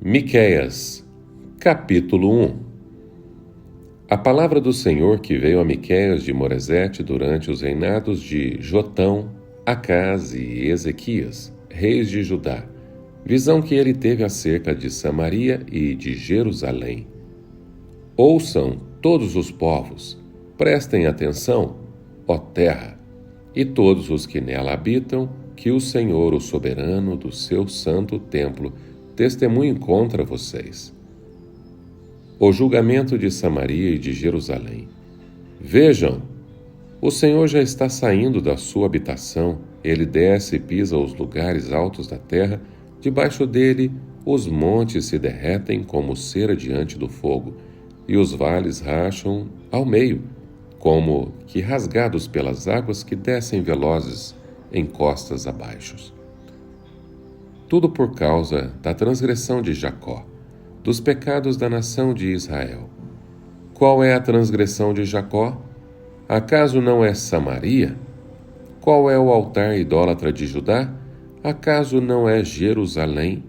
Miqueias, capítulo 1. A palavra do Senhor que veio a Miqueias de Moresete durante os reinados de Jotão, Acaz e Ezequias, reis de Judá, visão que ele teve acerca de Samaria e de Jerusalém. Ouçam todos os povos, prestem atenção, ó terra, e todos os que nela habitam, que o Senhor, o soberano do seu santo templo, testemunhe contra vocês. O julgamento de Samaria e de Jerusalém. Vejam, o Senhor já está saindo da sua habitação, ele desce e pisa os lugares altos da terra, debaixo dele os montes se derretem como cera diante do fogo, e os vales racham ao meio, como que rasgados pelas águas que descem velozes em costas abaixo. Tudo por causa da transgressão de Jacó, dos pecados da nação de Israel. Qual é a transgressão de Jacó? Acaso não é Samaria? Qual é o altar idólatra de Judá? Acaso não é Jerusalém?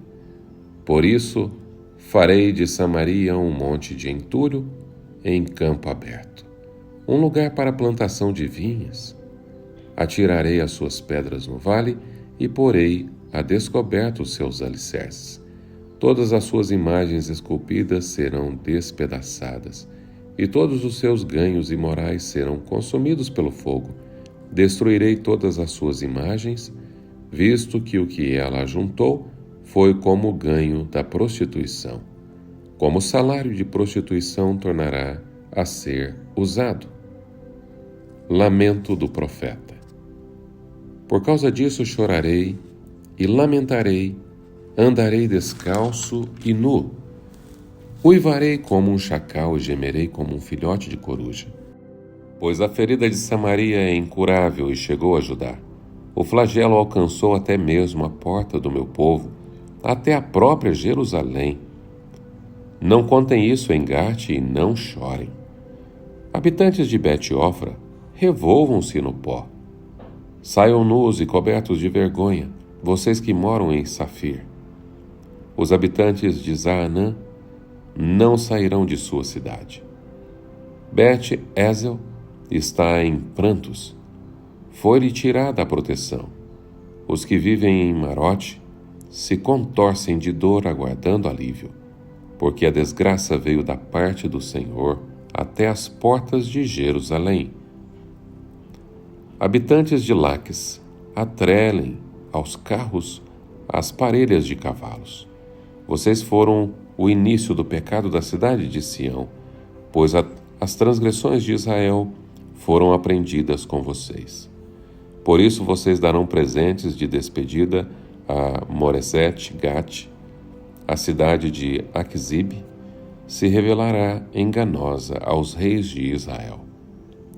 Por isso, farei de Samaria um monte de entulho em campo aberto, um lugar para plantação de vinhas. Atirarei as suas pedras no vale e porei a descoberto os seus alicerces. Todas as suas imagens esculpidas serão despedaçadas, e todos os seus ganhos imorais serão consumidos pelo fogo. Destruirei todas as suas imagens, visto que o que ela ajuntou foi como o ganho da prostituição. Como salário de prostituição tornará a ser usado. Lamento do profeta. Por causa disso chorarei e lamentarei, andarei descalço e nu. Uivarei como um chacal e gemerei como um filhote de coruja. Pois a ferida de Samaria é incurável e chegou a Judá. O flagelo alcançou até mesmo a porta do meu povo, até a própria Jerusalém. Não contem isso em Gate e não chorem. Habitantes de Bet-Ofra, revolvam-se no pó. Saiam nus e cobertos de vergonha, vocês que moram em Safir. Os habitantes de Zaanã não sairão de sua cidade. Bet-Ezel está em prantos. Foi-lhe tirada a proteção. Os que vivem em Marote se contorcem de dor aguardando alívio, porque a desgraça veio da parte do Senhor até as portas de Jerusalém. Habitantes de Laques, atrelem aos carros as parelhas de cavalos. Vocês foram o início do pecado da cidade de Sião, pois as transgressões de Israel foram aprendidas com vocês. Por isso vocês darão presentes de despedida a Moresete Gate, a cidade de Aquzibe se revelará enganosa aos reis de Israel.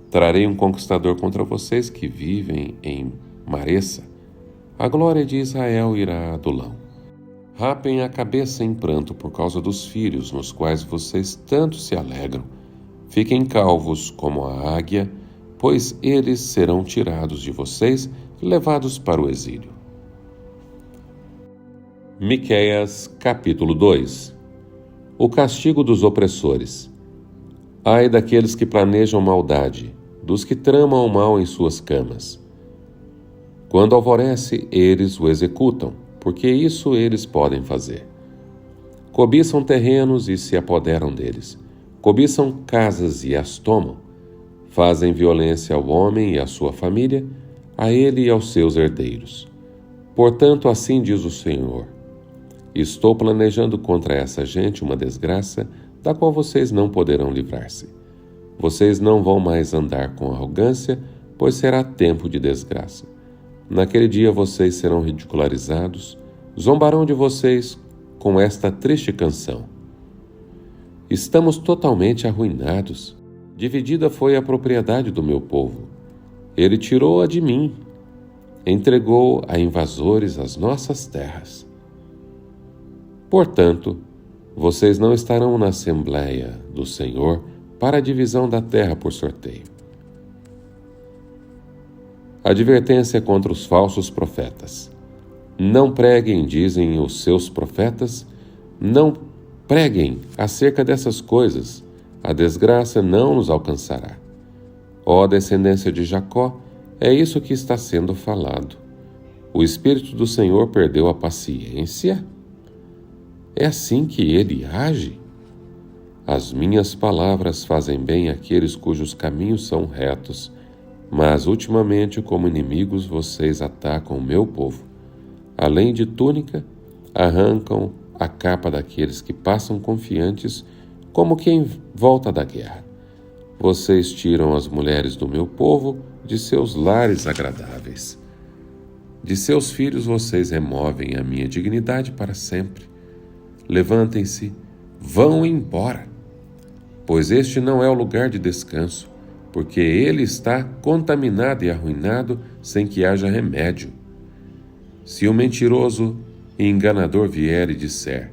Trarei um conquistador contra vocês que vivem em Maressa. A glória de Israel irá a Adulão. Rapem a cabeça em pranto por causa dos filhos, nos quais vocês tanto se alegram. Fiquem calvos como a águia, pois eles serão tirados de vocês e levados para o exílio. Miqueias, capítulo 2. O castigo dos opressores. Ai daqueles que planejam maldade, dos que tramam o mal em suas camas. Quando alvorece, eles o executam, porque isso eles podem fazer. Cobiçam terrenos e se apoderam deles. Cobiçam casas e as tomam. Fazem violência ao homem e à sua família, a ele e aos seus herdeiros. Portanto, assim diz o Senhor: estou planejando contra essa gente uma desgraça, da qual vocês não poderão livrar-se. Vocês não vão mais andar com arrogância, pois será tempo de desgraça. Naquele dia vocês serão ridicularizados, zombarão de vocês com esta triste canção. Estamos totalmente arruinados. Dividida foi a propriedade do meu povo. Ele tirou-a de mim. Entregou a invasores as nossas terras. Portanto, vocês não estarão na Assembleia do Senhor para a divisão da terra por sorteio. Advertência contra os falsos profetas. Não preguem, dizem os seus profetas, Não preguem acerca dessas coisas, a desgraça não nos alcançará. Ó descendência de Jacó, é isso que está sendo falado. O Espírito do Senhor perdeu a paciência? É assim que ele age? As minhas palavras fazem bem àqueles cujos caminhos são retos, mas ultimamente, como inimigos, vocês atacam o meu povo. Além de túnica, arrancam a capa daqueles que passam confiantes, como quem volta da guerra. Vocês tiram as mulheres do meu povo de seus lares agradáveis. De seus filhos vocês removem a minha dignidade para sempre. Levantem-se, vão embora, pois este não é o lugar de descanso, porque ele está contaminado e arruinado sem que haja remédio. Se o mentiroso e enganador vier e disser: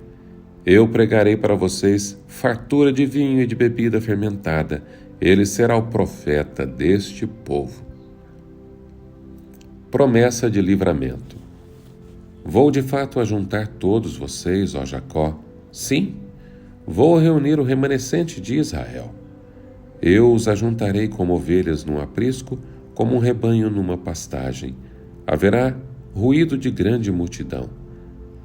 eu pregarei para vocês fartura de vinho e de bebida fermentada, ele será o profeta deste povo. Promessa de livramento. Vou de fato ajuntar todos vocês, ó Jacó. Sim, vou reunir o remanescente de Israel. Eu os ajuntarei como ovelhas num aprisco, como um rebanho numa pastagem. Haverá ruído de grande multidão.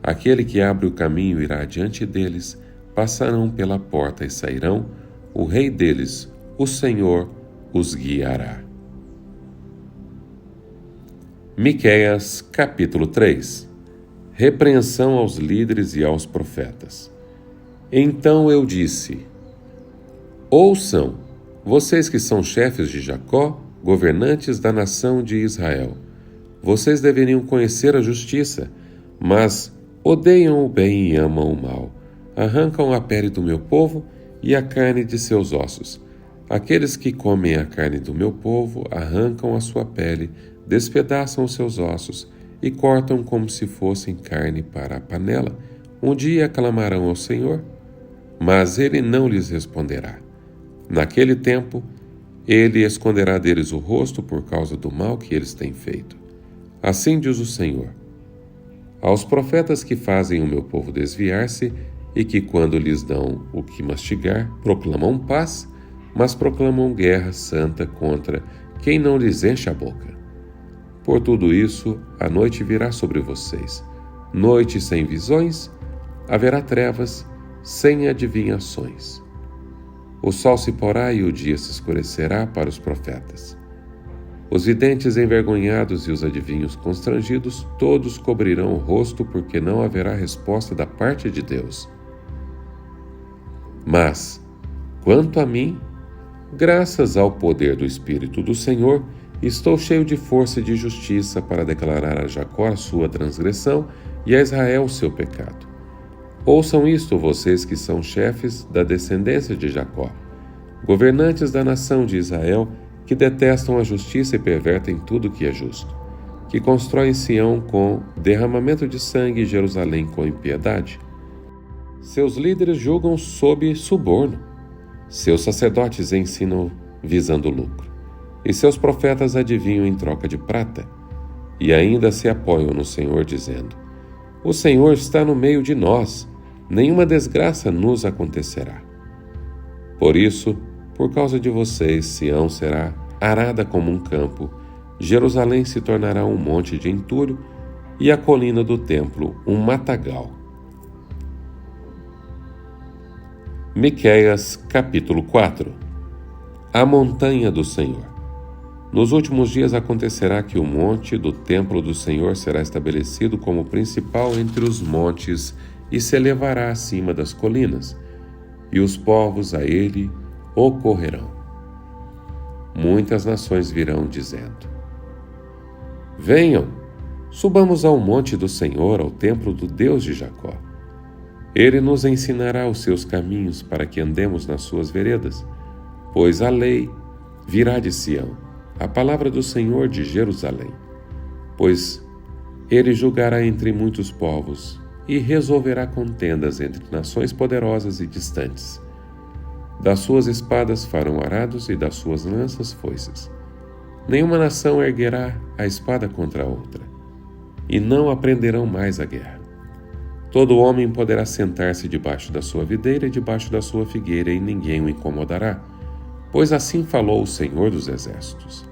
Aquele que abre o caminho irá diante deles, passarão pela porta e sairão, o rei deles, o Senhor, os guiará. Miqueias, capítulo 3. Repreensão aos líderes e aos profetas. Então eu disse: ouçam, vocês que são chefes de Jacó, governantes da nação de Israel. Vocês deveriam conhecer a justiça, mas odeiam o bem e amam o mal. Arrancam a pele do meu povo e a carne de seus ossos. Aqueles que comem a carne do meu povo arrancam a sua pele, despedaçam os seus ossos e cortam como se fossem carne para a panela. Um dia clamarão ao Senhor, mas ele não lhes responderá. Naquele tempo, ele esconderá deles o rosto por causa do mal que eles têm feito. Assim diz o Senhor: aos profetas que fazem o meu povo desviar-se e que, quando lhes dão o que mastigar, proclamam paz, mas proclamam guerra santa contra quem não lhes enche a boca. Por tudo isso, a noite virá sobre vocês. Noite sem visões, haverá trevas, sem adivinhações. O sol se porá e o dia se escurecerá para os profetas. Os videntes envergonhados e os adivinhos constrangidos, todos cobrirão o rosto, porque não haverá resposta da parte de Deus. Mas, quanto a mim, graças ao poder do Espírito do Senhor, estou cheio de força e de justiça para declarar a Jacó a sua transgressão e a Israel o seu pecado. Ouçam isto, vocês que são chefes da descendência de Jacó, governantes da nação de Israel, que detestam a justiça e pervertem tudo que é justo, que constroem Sião com derramamento de sangue e Jerusalém com impiedade. Seus líderes julgam sob suborno, seus sacerdotes ensinam visando lucro, e seus profetas adivinham em troca de prata, e ainda se apoiam no Senhor, dizendo: o Senhor está no meio de nós, nenhuma desgraça nos acontecerá. Por isso, por causa de vocês, Sião será arada como um campo, Jerusalém se tornará um monte de entulho, e a colina do templo um matagal. Miqueias, capítulo 4. A montanha do Senhor. Nos últimos dias acontecerá que o monte do templo do Senhor será estabelecido como principal entre os montes e se elevará acima das colinas, e os povos a ele ocorrerão. Muitas nações virão dizendo: venham, subamos ao monte do Senhor, ao templo do Deus de Jacó. Ele nos ensinará os seus caminhos para que andemos nas suas veredas, pois a lei virá de Sião, a palavra do Senhor de Jerusalém. Pois ele julgará entre muitos povos e resolverá contendas entre nações poderosas e distantes. Das suas espadas farão arados e das suas lanças foices. Nenhuma nação erguerá a espada contra a outra, e não aprenderão mais a guerra. Todo homem poderá sentar-se debaixo da sua videira e debaixo da sua figueira, e ninguém o incomodará, pois assim falou o Senhor dos Exércitos.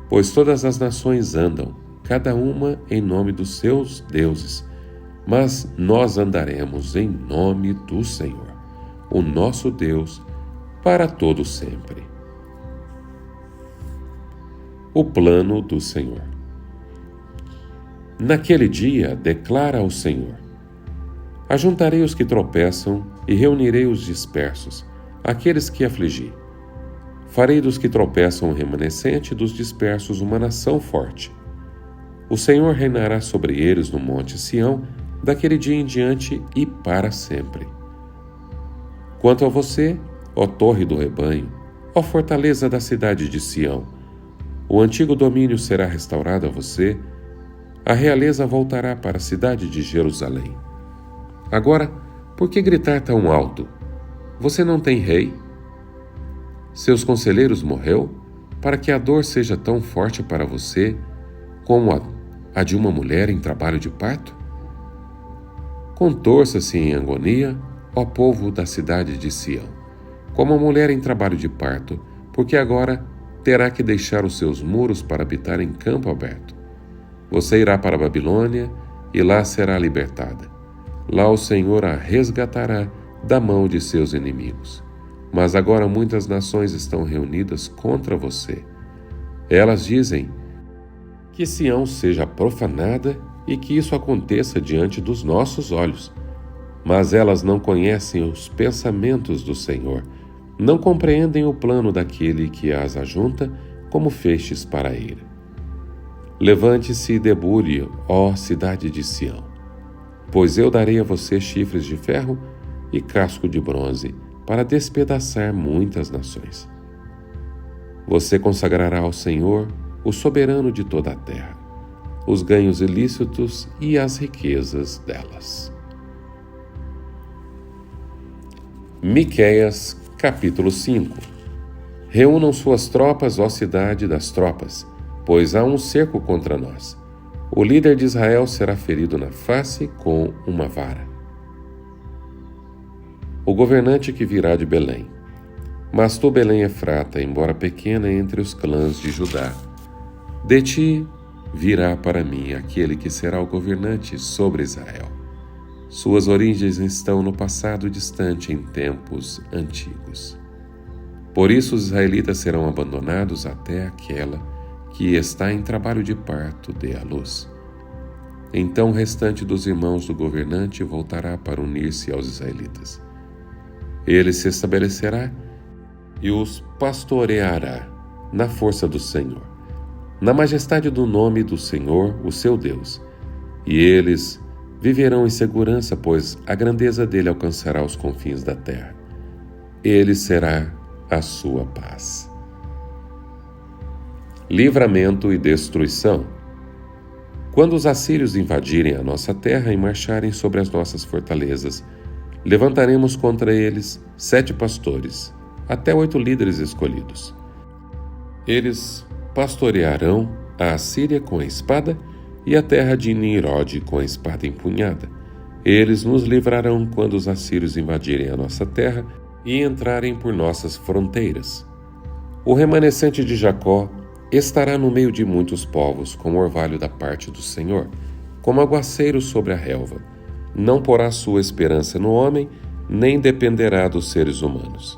Pois todas as nações andam, cada uma em nome dos seus deuses, mas nós andaremos em nome do Senhor, o nosso Deus, para todo sempre. O plano do Senhor. Naquele dia, declara o Senhor: ajuntarei os que tropeçam e reunirei os dispersos, aqueles que afligi. Farei dos que tropeçam um remanescente, dos dispersos uma nação forte. O Senhor reinará sobre eles no monte Sião, daquele dia em diante e para sempre. Quanto a você, ó torre do rebanho, ó fortaleza da cidade de Sião, o antigo domínio será restaurado a você, a realeza voltará para a cidade de Jerusalém. Agora, por que gritar tão alto? Você não tem rei? Seus conselheiros morreu, para que a dor seja tão forte para você como a de uma mulher em trabalho de parto? Contorça-se em agonia, ó povo da cidade de Sião, como a mulher em trabalho de parto, porque agora terá que deixar os seus muros para habitar em campo aberto. Você irá para a Babilônia e lá será libertada. Lá o Senhor a resgatará da mão de seus inimigos. Mas agora muitas nações estão reunidas contra você. Elas dizem que Sião seja profanada e que isso aconteça diante dos nossos olhos. Mas elas não conhecem os pensamentos do Senhor, não compreendem o plano daquele que as ajunta como feixes para a ira. Levante-se e debulhe, ó cidade de Sião, pois eu darei a você chifres de ferro e casco de bronze para despedaçar muitas nações. Você consagrará ao Senhor, o soberano de toda a terra, os ganhos ilícitos e as riquezas delas. Miqueias, capítulo 5. Reúnam suas tropas, ó cidade das tropas, pois há um cerco contra nós. O líder de Israel será ferido na face com uma vara. O governante que virá de Belém. Mas tu, Belém Efrata, embora pequena entre os clãs de Judá, de ti virá para mim aquele que será o governante sobre Israel. Suas origens estão no passado distante, em tempos antigos. Por isso os israelitas serão abandonados até aquela que está em trabalho de parto dê à luz. Então o restante dos irmãos do governante voltará para unir-se aos israelitas. Ele se estabelecerá e os pastoreará na força do Senhor, na majestade do nome do Senhor, o seu Deus. E eles viverão em segurança, pois a grandeza dele alcançará os confins da terra. Ele será a sua paz. Livramento e destruição. Quando os assírios invadirem a nossa terra e marcharem sobre as nossas fortalezas, levantaremos contra eles 7 pastores, até 8 líderes escolhidos. Eles pastorearão a Assíria com a espada e a terra de Nimrod com a espada empunhada. Eles nos livrarão quando os assírios invadirem a nossa terra e entrarem por nossas fronteiras. O remanescente de Jacó estará no meio de muitos povos, como orvalho da parte do Senhor, como aguaceiro sobre a relva. Não porá sua esperança no homem, nem dependerá dos seres humanos.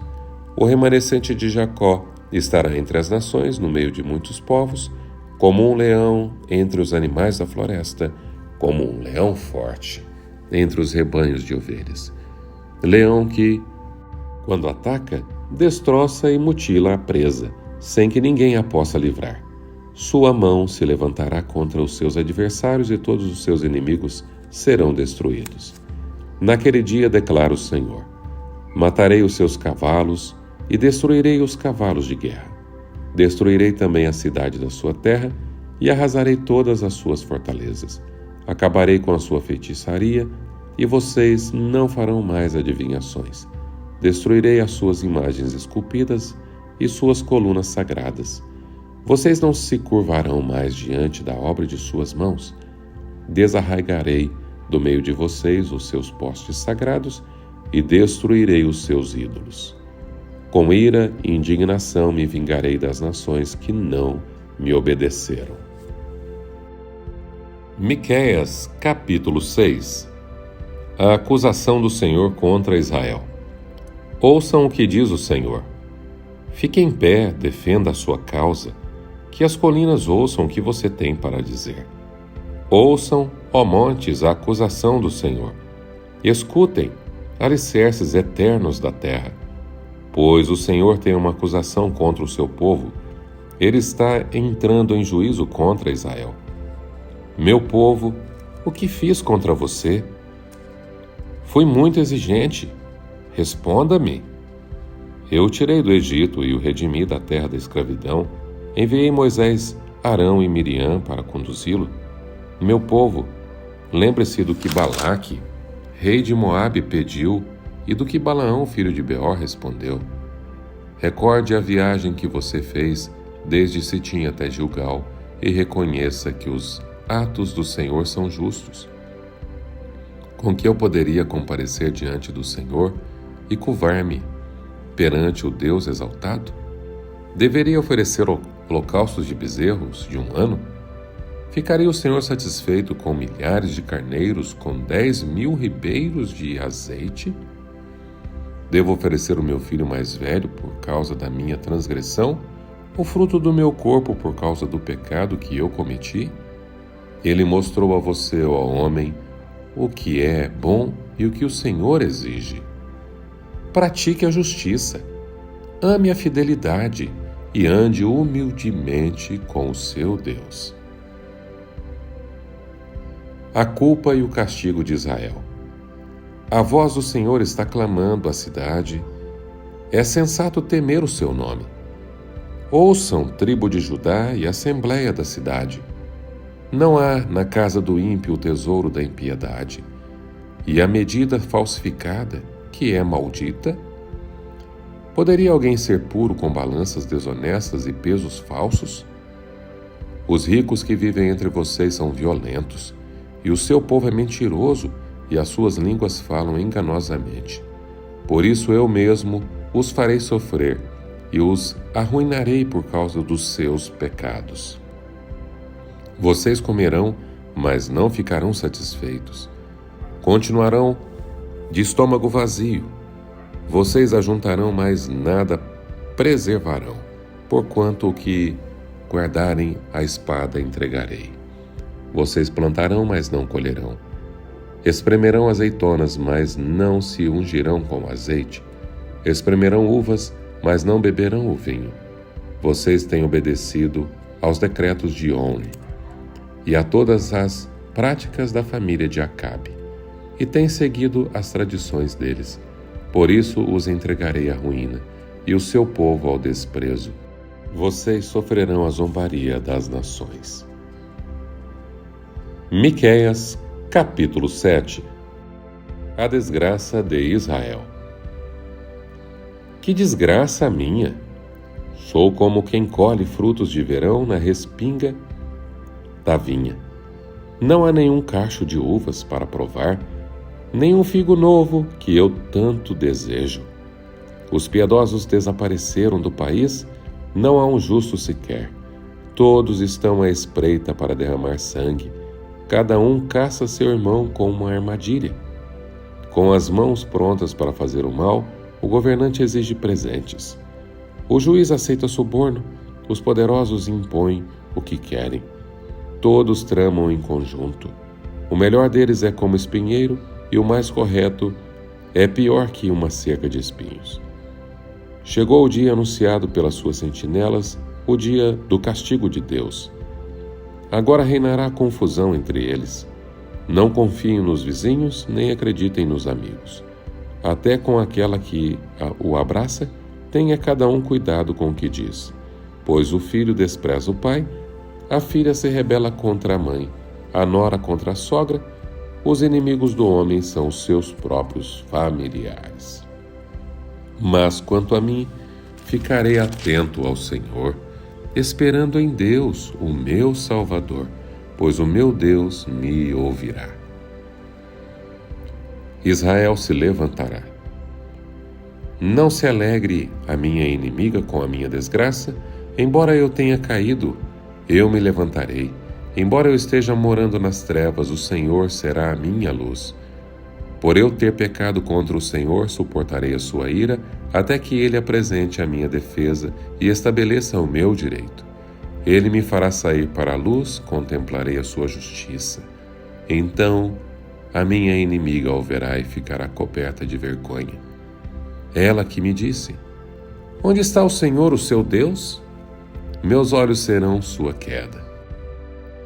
O remanescente de Jacó estará entre as nações, no meio de muitos povos, como um leão entre os animais da floresta, como um leão forte entre os rebanhos de ovelhas. Leão que, quando ataca, destroça e mutila a presa, sem que ninguém a possa livrar. Sua mão se levantará contra os seus adversários e todos os seus inimigos serão destruídos. Naquele dia, declara o Senhor, matarei os seus cavalos e destruirei os cavalos de guerra. Destruirei também a cidade da sua terra e arrasarei todas as suas fortalezas. Acabarei com a sua feitiçaria e vocês não farão mais adivinhações. Destruirei as suas imagens esculpidas e suas colunas sagradas. Vocês não se curvarão mais diante da obra de suas mãos. Desarraigarei do meio de vocês os seus postes sagrados e destruirei os seus ídolos. Com ira e indignação me vingarei das nações que não me obedeceram. Miqueias, capítulo 6. A acusação do Senhor contra Israel. Ouçam o que diz o Senhor. Fique em pé, defenda a sua causa, que as colinas ouçam o que você tem para dizer. Ouçam, ó montes, a acusação do Senhor. Escutem, alicerces eternos da terra. Pois o Senhor tem uma acusação contra o seu povo. Ele está entrando em juízo contra Israel. Meu povo, o que fiz contra você? Fui muito exigente. Responda-me. Eu o tirei do Egito e o redimi da terra da escravidão. Enviei Moisés, Arão e Miriam para conduzi-lo. Meu povo, lembre-se do que Balaque, rei de Moabe, pediu e do que Balaão, filho de Beor, respondeu. Recorde a viagem que você fez desde Sitim até Gilgal e reconheça que os atos do Senhor são justos. Com que eu poderia comparecer diante do Senhor e curvar-me perante o Deus exaltado? Deveria oferecer holocaustos de bezerros de 1 ano? Ficaria o Senhor satisfeito com milhares de carneiros, com 10.000 ribeiros de azeite? Devo oferecer o meu filho mais velho por causa da minha transgressão, o fruto do meu corpo por causa do pecado que eu cometi? Ele mostrou a você, ó homem, o que é bom e o que o Senhor exige. Pratique a justiça, ame a fidelidade e ande humildemente com o seu Deus. A culpa e o castigo de Israel. A voz do Senhor está clamando à cidade. É sensato temer o seu nome. Ouçam, tribo de Judá e assembleia da cidade. Não há na casa do ímpio o tesouro da impiedade, e a medida falsificada, que é maldita? Poderia alguém ser puro com balanças desonestas e pesos falsos? Os ricos que vivem entre vocês são violentos, e o seu povo é mentiroso, e as suas línguas falam enganosamente. Por isso eu mesmo os farei sofrer, e os arruinarei por causa dos seus pecados. Vocês comerão, mas não ficarão satisfeitos. Continuarão de estômago vazio. Vocês ajuntarão, mas nada preservarão, porquanto o que guardarem a espada entregarei. Vocês plantarão, mas não colherão. Espremerão azeitonas, mas não se ungirão com azeite. Espremerão uvas, mas não beberão o vinho. Vocês têm obedecido aos decretos de Omri e a todas as práticas da família de Acabe, e têm seguido as tradições deles. Por isso os entregarei à ruína, e o seu povo ao desprezo. Vocês sofrerão a zombaria das nações. Miqueias, capítulo 7. A desgraça de Israel. Que desgraça a minha! Sou como quem colhe frutos de verão na respinga da vinha. Não há nenhum cacho de uvas para provar, nenhum figo novo que eu tanto desejo. Os piedosos desapareceram do país, não há um justo sequer. Todos estão à espreita para derramar sangue. Cada um caça seu irmão com uma armadilha. Com as mãos prontas para fazer o mal, o governante exige presentes. O juiz aceita suborno, os poderosos impõem o que querem. Todos tramam em conjunto. O melhor deles é como espinheiro, e o mais correto é pior que uma cerca de espinhos. Chegou o dia anunciado pelas suas sentinelas, o dia do castigo de Deus. Agora reinará confusão entre eles. Não confiem nos vizinhos, nem acreditem nos amigos. Até com aquela que o abraça, tenha cada um cuidado com o que diz. Pois o filho despreza o pai, a filha se rebela contra a mãe, a nora contra a sogra, os inimigos do homem são os seus próprios familiares. Mas quanto a mim, ficarei atento ao Senhor, esperando em Deus, o meu Salvador, pois o meu Deus me ouvirá. Israel se levantará. Não se alegre a minha inimiga com a minha desgraça, embora eu tenha caído, eu me levantarei. Embora eu esteja morando nas trevas, o Senhor será a minha luz. Por eu ter pecado contra o Senhor, suportarei a sua ira, até que Ele apresente a minha defesa e estabeleça o meu direito. Ele me fará sair para a luz, contemplarei a sua justiça. Então a minha inimiga o verá e ficará coberta de vergonha. Ela que me disse: onde está o Senhor, o seu Deus? Meus olhos serão sua queda.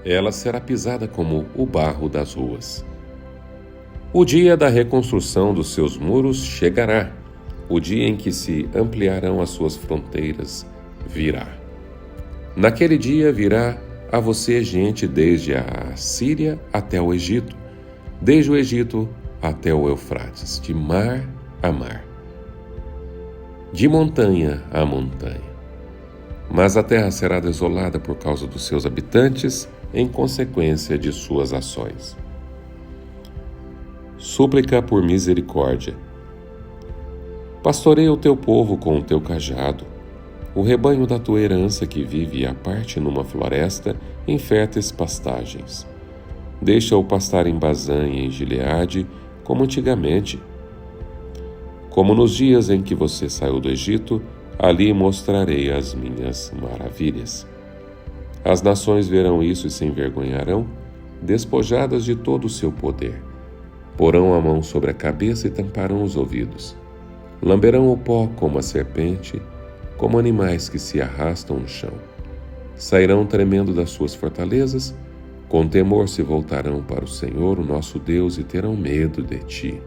Ela será pisada como o barro das ruas. O dia da reconstrução dos seus muros chegará. O dia em que se ampliarão as suas fronteiras virá. Naquele dia virá a você gente desde a Síria até o Egito, desde o Egito até o Eufrates, de mar a mar, de montanha a montanha. Mas a terra será desolada por causa dos seus habitantes, em consequência de suas ações. Súplica por misericórdia. Pastoreia o teu povo com o teu cajado, o rebanho da tua herança que vive à parte numa floresta em férteis pastagens. Deixa-o pastar em Bazã e em Gileade, como antigamente. Como nos dias em que você saiu do Egito, ali mostrarei as minhas maravilhas. As nações verão isso e se envergonharão, despojadas de todo o seu poder. Porão a mão sobre a cabeça e tamparão os ouvidos. Lamberão o pó como a serpente, como animais que se arrastam no chão. Sairão tremendo das suas fortalezas, com temor se voltarão para o Senhor, o nosso Deus, e terão medo de ti.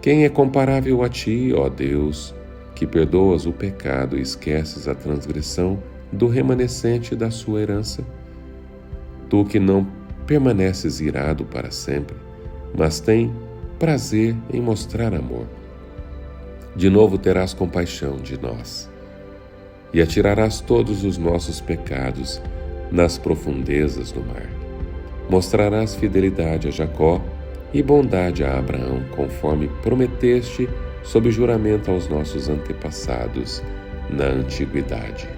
Quem é comparável a ti, ó Deus, que perdoas o pecado e esqueces a transgressão do remanescente da sua herança? Tu que não permaneces irado para sempre, mas tem prazer em mostrar amor. De novo terás compaixão de nós, e atirarás todos os nossos pecados nas profundezas do mar. Mostrarás fidelidade a Jacó e bondade a Abraão, conforme prometeste sob juramento aos nossos antepassados na antiguidade.